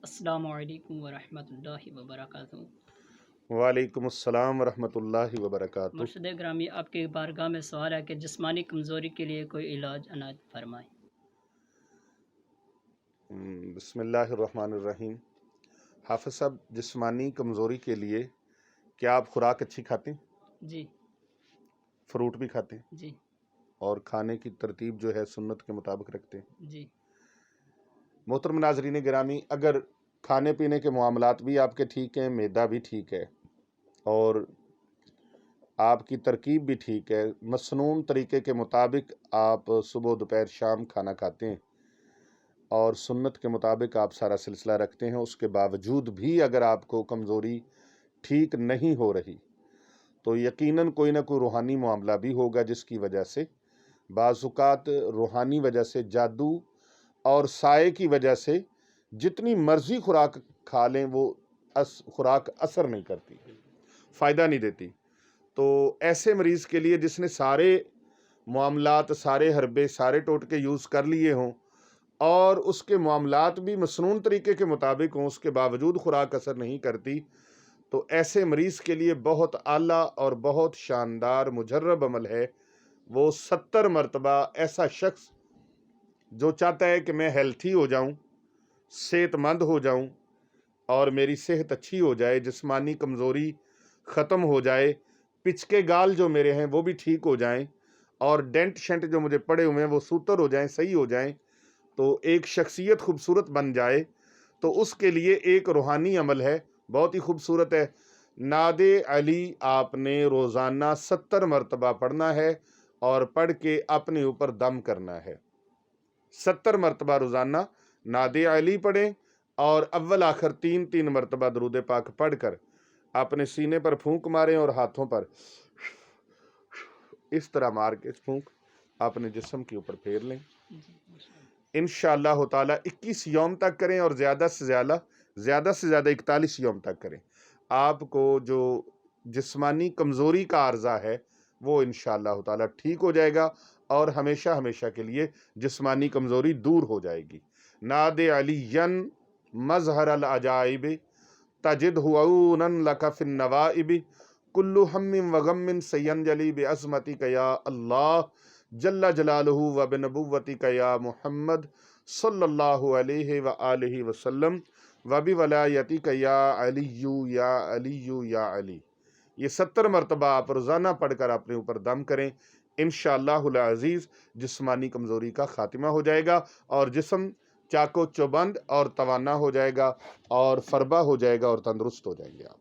السلام علیکم ورحمۃ اللہ وبرکاتہ۔ وعلیکم السلام ورحمۃ اللہ وبرکاتہ۔ مرشد گرامی، آپ کے بارگاہ میں سوال ہے کہ جسمانی کمزوری کے لیے کوئی علاج عنایت فرمائیں۔ بسم اللہ الرحمن الرحیم۔ حافظ صاحب، جسمانی کمزوری کے لیے کیا آپ خوراک اچھی کھاتے ہیں؟ جی فروٹ بھی کھاتے ہیں جی اور کھانے کی ترتیب جو ہے سنت کے مطابق رکھتے ہیں؟ جی محترم ناظرین گرامی، اگر کھانے پینے کے معاملات بھی آپ کے ٹھیک ہیں، معدہ بھی ٹھیک ہے اور آپ کی ترکیب بھی ٹھیک ہے، مسنون طریقے کے مطابق آپ صبح دوپہر شام کھانا کھاتے ہیں اور سنت کے مطابق آپ سارا سلسلہ رکھتے ہیں، اس کے باوجود بھی اگر آپ کو کمزوری ٹھیک نہیں ہو رہی تو یقیناً کوئی نہ کوئی روحانی معاملہ بھی ہوگا، جس کی وجہ سے بعض اوقات روحانی وجہ سے، جادو اور سائے کی وجہ سے جتنی مرضی خوراک کھا لیں وہ خوراک اثر نہیں کرتی، فائدہ نہیں دیتی۔ تو ایسے مریض کے لیے جس نے سارے معاملات، سارے حربے، سارے ٹوٹکے یوز کر لیے ہوں اور اس کے معاملات بھی مسنون طریقے کے مطابق ہوں، اس کے باوجود خوراک اثر نہیں کرتی، تو ایسے مریض کے لیے بہت اعلیٰ اور بہت شاندار مجرب عمل ہے۔ وہ 70 مرتبہ ایسا شخص جو چاہتا ہے کہ میں ہیلتھی ہو جاؤں، صحت مند ہو جاؤں اور میری صحت اچھی ہو جائے، جسمانی کمزوری ختم ہو جائے، پچکے گال جو میرے ہیں وہ بھی ٹھیک ہو جائیں اور ڈینٹ شنٹ جو مجھے پڑے ہوئے ہیں وہ سوتر ہو جائیں، صحیح ہو جائیں، تو ایک شخصیت خوبصورت بن جائے، تو اس کے لیے ایک روحانی عمل ہے، بہت ہی خوبصورت ہے۔ نعت علی آپ نے روزانہ 70 مرتبہ پڑھنا ہے اور پڑھ کے اپنے اوپر دم کرنا ہے۔ 70 مرتبہ روزانہ نعت علی پڑھیں اور اول آخر 3 مرتبہ درود پاک پڑھ کر اپنے سینے پر پھونک ماریں اور ہاتھوں پر اس طرح مار کے پھونک اپنے جسم کے اوپر پھیر لیں۔ انشاءاللہ تعالی 21 یوم تک کریں اور زیادہ سے زیادہ 41 یوم تک کریں۔ آپ کو جو جسمانی کمزوری کا عارضہ ہے وہ انشاءاللہ تعالی ٹھیک ہو جائے گا اور ہمیشہ کے لیے جسمانی کمزوری دور ہو جائے گی۔ نعت علیًا مظہر العجائب تجدہ عونا لک فی النوائب کل ہم وغم سینجلی بعظمتک یا اللہ جل جلالہ و بنبوتک یا محمد صلی اللہ علیہ وآلہ وسلم و بولایتک یا علی یا علی یا علی۔ یہ 70 مرتبہ آپ روزانہ پڑھ کر اپنے اوپر دم کریں، انشاءاللہ العزیز جسمانی کمزوری کا خاتمہ ہو جائے گا اور جسم چاق و چوبند اور توانا ہو جائے گا اور فربہ ہو جائے گا اور تندرست ہو جائیں گے آپ۔